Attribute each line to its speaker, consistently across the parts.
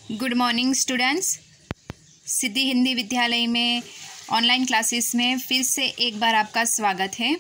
Speaker 1: Good morning students. Siddhi Hindi Vidyalaya में online classes में फिर से एक बार आपका स्वागत है।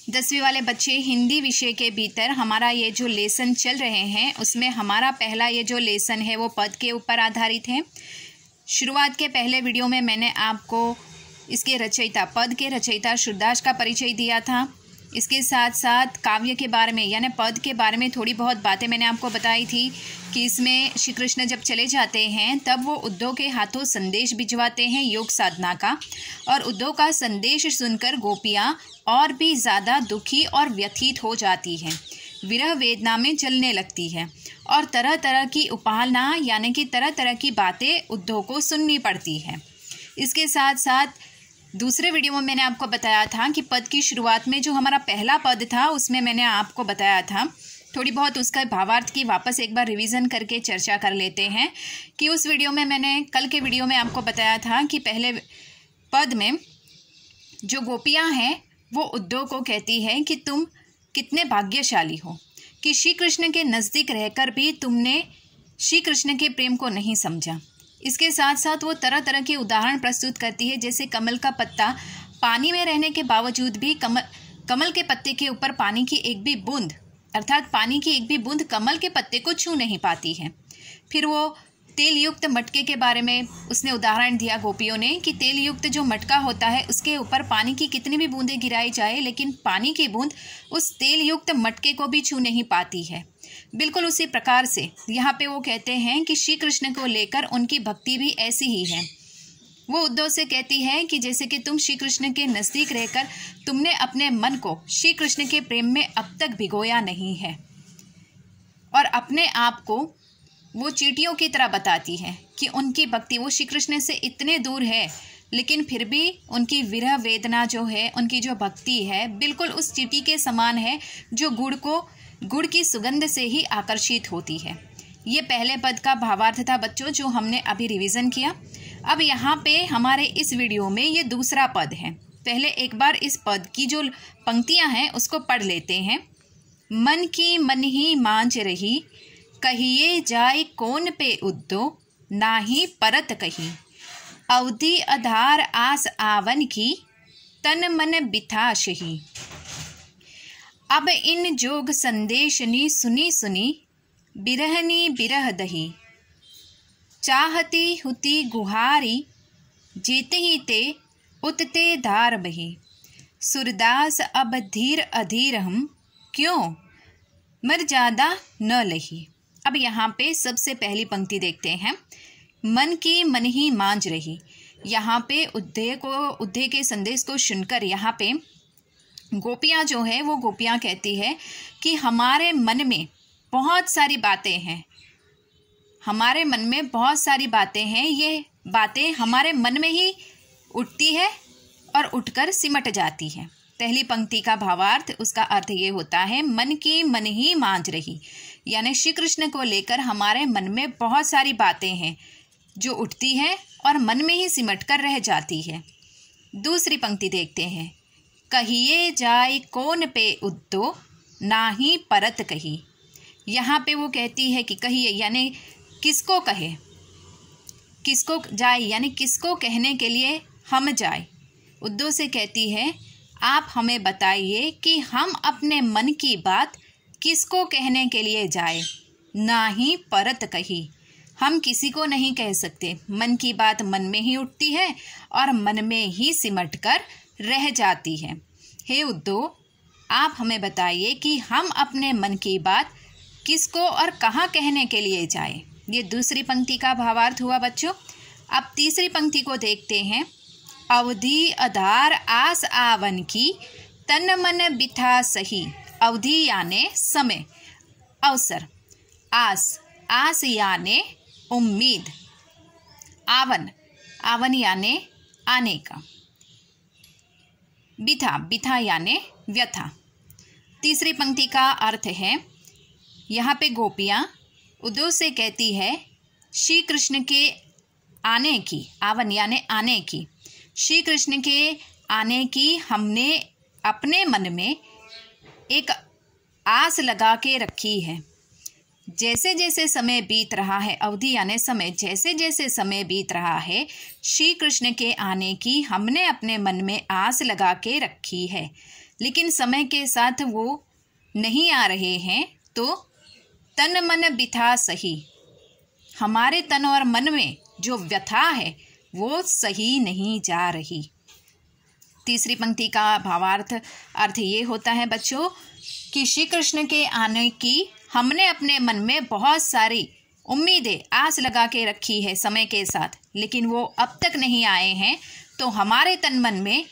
Speaker 1: 10वीं वाले बच्चे, हिंदी विषय के भीतर हमारा ये जो लेसन चल रहे हैं उसमें हमारा पहला ये जो लेसन है वो पद के ऊपर आधारित है। शुरुआत के पहले वीडियो में मैंने आपको इसके रचयिता, पद के रचयिता सूरदास का परिचय दिया था। इसके साथ साथ काव्य के बारे में यानी पद के बारे में थोड़ी बहुत बातें मैंने आपको बताई थी कि इसमें श्री कृष्ण जब चले जाते हैं तब वो उद्धव के हाथों संदेश भिजवाते हैं योग साधना का, और उद्धव का संदेश सुनकर गोपियाँ और भी ज़्यादा दुखी और व्यथित हो जाती हैं, विरह वेदना में जलने लगती है और तरह तरह की उपालना यानी कि तरह तरह की बातें उद्धव को सुननी पड़ती है। इसके साथ साथ दूसरे वीडियो में मैंने आपको बताया था कि पद की शुरुआत में जो हमारा पहला पद था उसमें मैंने आपको बताया था, थोड़ी बहुत उसका भावार्थ की वापस एक बार रिवीजन करके चर्चा कर लेते हैं कि उस वीडियो में मैंने कल के वीडियो में आपको बताया था कि पहले पद में जो गोपियाँ हैं वो उद्धव को कहती है कि तुम कितने भाग्यशाली हो कि श्री कृष्ण के नज़दीक रहकर भी तुमने श्री कृष्ण के प्रेम को नहीं समझा। इसके साथ साथ वो तरह तरह के उदाहरण प्रस्तुत करती है, जैसे कमल का पत्ता पानी में रहने के बावजूद भी कमल के पत्ते के ऊपर पानी की एक भी बूंद अर्थात पानी की एक भी बूंद कमल के पत्ते को छू नहीं पाती है। फिर वो तेल युक्त मटके के बारे में उसने उदाहरण दिया गोपियों ने कि तेल युक्त जो मटका होता है उसके ऊपर पानी की कितनी भी बूंदें गिराई जाए लेकिन पानी की बूंद उस तेल युक्त मटके को भी छू नहीं पाती है। बिल्कुल उसी प्रकार से यहाँ पे वो कहते हैं कि श्री कृष्ण को लेकर उनकी भक्ति भी ऐसी ही है। वो उद्धव से कहती है कि जैसे कि तुम श्री कृष्ण के नज़दीक रहकर तुमने अपने मन को श्री कृष्ण के प्रेम में अब तक भिगोया नहीं है और अपने आप को वो चींटियों की तरह बताती है कि उनकी भक्ति वो श्री कृष्ण से इतने दूर है लेकिन फिर भी उनकी विरह वेदना जो है, उनकी जो भक्ति है बिल्कुल उस चींटी के समान है जो गुड़ की सुगंध से ही आकर्षित होती है। ये पहले पद का भावार्थ था बच्चों, जो हमने अभी रिवीजन किया। अब यहाँ पे हमारे इस वीडियो में ये दूसरा पद है। पहले एक बार इस पद की जो पंक्तियाँ हैं उसको पढ़ लेते हैं। मन की मन ही मांझ रही, कहिए जाए कौन पे उद्धव, नाही परत कही। अवधि आधार आस आवन की, तन मन बिथाशही। अब इन जोग संदेशनी सुनी सुनी, बिरहनी बिरह दही। चाहती हुती गुहारी, जीते ही ते उतते धार बही। सूरदास अब धीर अधीर हम, क्यों मर ज्यादा न लही। अब यहाँ पे सबसे पहली पंक्ति देखते हैं। मन की मन ही मांझ रही। यहाँ पे उद्धव के संदेश को सुनकर यहाँ पे गोपियाँ जो है वो गोपियाँ कहती है कि हमारे मन में बहुत सारी बातें हैं, हमारे मन में बहुत सारी बातें हैं, ये बातें हमारे मन में ही उठती है और उठकर सिमट जाती है। पहली पंक्ति का भावार्थ, उसका अर्थ ये होता है मन की मन ही मांझ रही, यानी श्री कृष्ण को लेकर हमारे मन में बहुत सारी बातें हैं जो उठती हैं और मन में ही सिमट कर रह जाती है। दूसरी पंक्ति देखते हैं। कहिए जाए कौन पे उद्धव, नाही परत कही। यहाँ पे वो कहती है कि कहिए यानी किसको कहे, किसको जाए यानी किसको कहने के लिए हम जाए। उद्धव से कहती है आप हमें बताइए कि हम अपने मन की बात किसको कहने के लिए जाए। ना ही परत कही, हम किसी को नहीं कह सकते, मन की बात मन में ही उठती है और मन में ही सिमट कर रह जाती है। हे उद्धव, आप हमें बताइए कि हम अपने मन की बात किसको और कहाँ कहने के लिए जाए। ये दूसरी पंक्ति का भावार्थ हुआ बच्चों। अब तीसरी पंक्ति को देखते हैं। अवधि आधार आस आवन की, तन मन बिथा सही। अवधि याने समय, अवसर, आस याने उम्मीद, आवन याने आने का, बिथा याने व्यथा। तीसरी पंक्ति का अर्थ है यहाँ पे गोपियाँ उद्धव से कहती है श्री कृष्ण के आने की, आवन याने आने की, श्री कृष्ण के आने की हमने अपने मन में एक आस लगा के रखी है। जैसे जैसे समय बीत रहा है, अवधि यानी समय, जैसे जैसे समय बीत रहा है, श्री कृष्ण के आने की हमने अपने मन में आस लगा के रखी है, लेकिन समय के साथ वो नहीं आ रहे हैं, तो तन मन बिथा सही, हमारे तन और मन में जो व्यथा है वो सही नहीं जा रही। तीसरी पंक्ति का भावार्थ अर्थ ये होता है बच्चों कि श्री कृष्ण के आने की हमने अपने मन में बहुत सारी उम्मीदें, आस लगा के रखी है समय के साथ, लेकिन वो अब तक नहीं आए हैं, तो हमारे तन मन में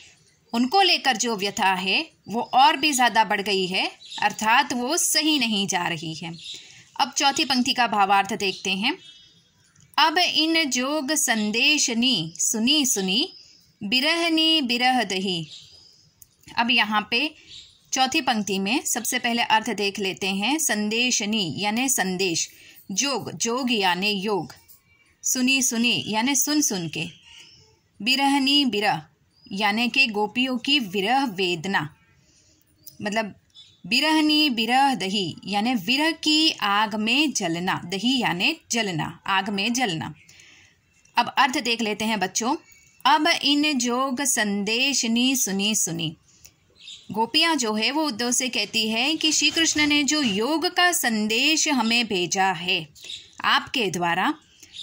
Speaker 1: उनको लेकर जो व्यथा है वो और भी ज़्यादा बढ़ गई है, अर्थात वो सही नहीं जा रही है। अब चौथी पंक्ति का भावार्थ देखते हैं। अब इन जोग संदेशनी सुनी सुनी, बिरहनी बिरह दही। अब यहाँ पे चौथी पंक्ति में सबसे पहले अर्थ देख लेते हैं। संदेशनी यानी संदेश, जोग जोग यानी योग, सुनी सुनी यानी सुन सुन के, बिरहनी बिरह यानी कि गोपियों की विरह वेदना, मतलब बिरहनी बिरह दही यानी विरह की आग में जलना, दही यानी जलना, आग में जलना। अब अर्थ देख लेते हैं बच्चों। अब इन जोग संदेशनी सुनी सुनी, गोपियाँ जो है वो उद्धव से कहती है कि श्री कृष्ण ने जो योग का संदेश हमें भेजा है आपके द्वारा,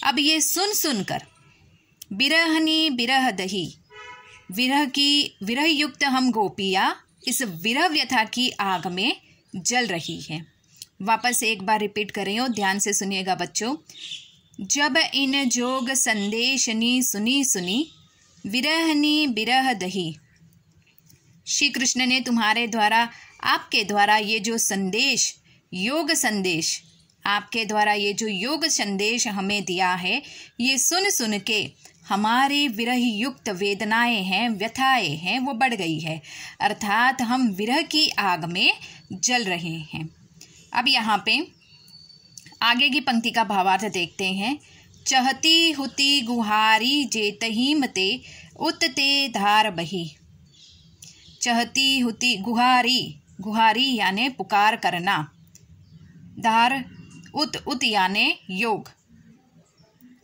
Speaker 1: अब ये सुन सुनकर बिरहनी बिरह दही, विरह युक्त हम गोपियाँ इस विरह व्यथा की आग में जल रही हैं। वापस एक बार रिपीट कर रही हूँ, ध्यान से सुनिएगा बच्चों। जब इन जोग संदेशनी सुनी सुनी, विरहनी बिरह दही, श्री कृष्ण ने तुम्हारे द्वारा, आपके द्वारा ये जो संदेश, योग संदेश, आपके द्वारा ये जो योग संदेश हमें दिया है, ये सुन सुन के हमारी विरह युक्त वेदनाएं हैं, व्यथाएं हैं, वो बढ़ गई है, अर्थात हम विरह की आग में जल रहे हैं। अब यहाँ पे आगे की पंक्ति का भावार्थ देखते हैं। चहती हुती गुहारी जेतही मते, उतते धार बही। चहती हुती गुहारी, गुहारी यानी पुकार करना, धार उत यानी योग।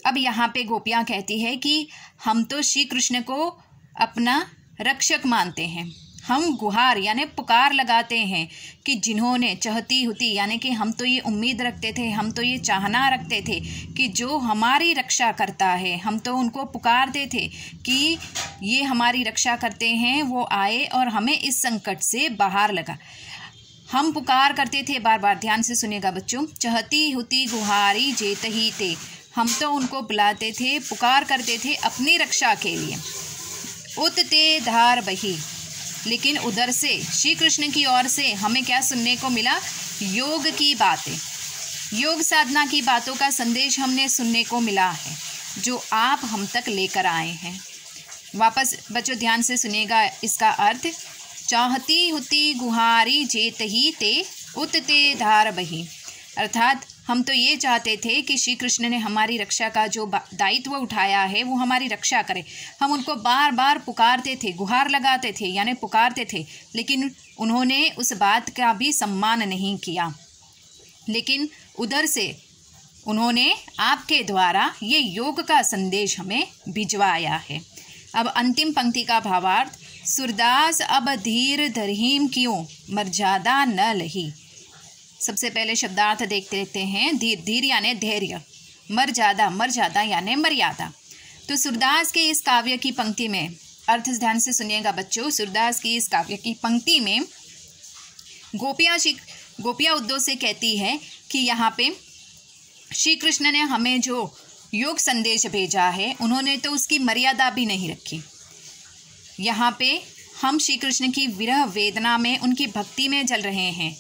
Speaker 1: अब यहाँ पे गोपियाँ कहती है कि हम तो श्री कृष्ण को अपना रक्षक मानते हैं, हम गुहार यानी पुकार लगाते हैं कि जिन्होंने, चहती हुती यानी कि हम तो ये उम्मीद रखते थे, हम तो ये चाहना रखते थे कि जो हमारी रक्षा करता है, हम तो उनको पुकारते थे कि ये हमारी रक्षा करते हैं, वो आए और हमें इस संकट से बाहर लगा। हम पुकार करते थे बार बार, ध्यान से सुनिएगा बच्चों। चहती हुती गुहारी जेतही ते, हम तो उनको बुलाते थे, पुकार करते थे अपनी रक्षा के लिए। उतते धार बही, लेकिन उधर से श्री कृष्ण की ओर से हमें क्या सुनने को मिला? योग की बातें, योग साधना की बातों का संदेश हमने सुनने को मिला है, जो आप हम तक लेकर आए हैं। वापस बच्चों ध्यान से सुनिएगा इसका अर्थ। चाहती हुती गुहारी जेतही ते, उतते धार बही, अर्थात हम तो ये चाहते थे कि श्री कृष्ण ने हमारी रक्षा का जो दायित्व उठाया है वो हमारी रक्षा करे। हम उनको बार बार पुकारते थे, गुहार लगाते थे यानी पुकारते थे, लेकिन उन्होंने उस बात का भी सम्मान नहीं किया। लेकिन उधर से उन्होंने आपके द्वारा ये योग का संदेश हमें भिजवाया है। अब अंतिम पंक्ति का भावार्थ। सूरदास अब धीर धरहीम क्यों, मर्यादा न लही। सबसे पहले शब्दार्थ देखते रहते हैं। धीर, धीर यानी धैर्य, मर्यादा, मर्यादा यानी मर्यादा। तो सूरदास के इस काव्य की पंक्ति में, अर्थ ध्यान से सुनिएगा बच्चों, सूरदास की इस काव्य की पंक्ति में गोपियाँ उद्धव से कहती है कि यहाँ पे श्री कृष्ण ने हमें जो योग संदेश भेजा है, उन्होंने तो उसकी मर्यादा भी नहीं रखी। यहाँ पे हम श्री कृष्ण की विरह वेदना में, उनकी भक्ति में जल रहे हैं।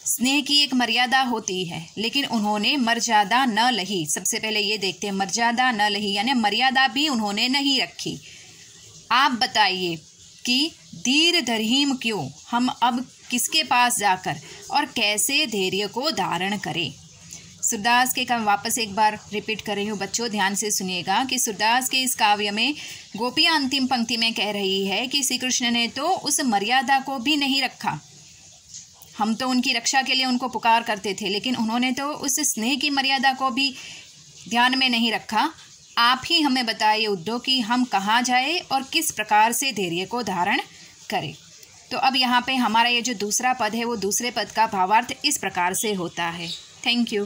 Speaker 1: स्नेह की एक मर्यादा होती है, लेकिन उन्होंने मर्यादा न लही। सबसे पहले ये देखते हैं, मर्यादा न लही यानी मर्यादा भी उन्होंने नहीं रखी। आप बताइए कि धीर धरहीम क्यों, हम अब किसके पास जाकर और कैसे धैर्य को धारण करें। सूरदास के काव्य वापस एक बार रिपीट कर रही हूँ बच्चों, ध्यान से सुनिएगा कि सूरदास के इस काव्य में गोपियाँ अंतिम पंक्ति में कह रही है कि श्री कृष्ण ने तो उस मर्यादा को भी नहीं रखा। हम तो उनकी रक्षा के लिए उनको पुकार करते थे, लेकिन उन्होंने तो उस स्नेह की मर्यादा को भी ध्यान में नहीं रखा। आप ही हमें बताइए उद्धव कि हम कहाँ जाए और किस प्रकार से धैर्य को धारण करें। तो अब यहाँ पे हमारा ये जो दूसरा पद है वो दूसरे पद का भावार्थ इस प्रकार से होता है। Thank you.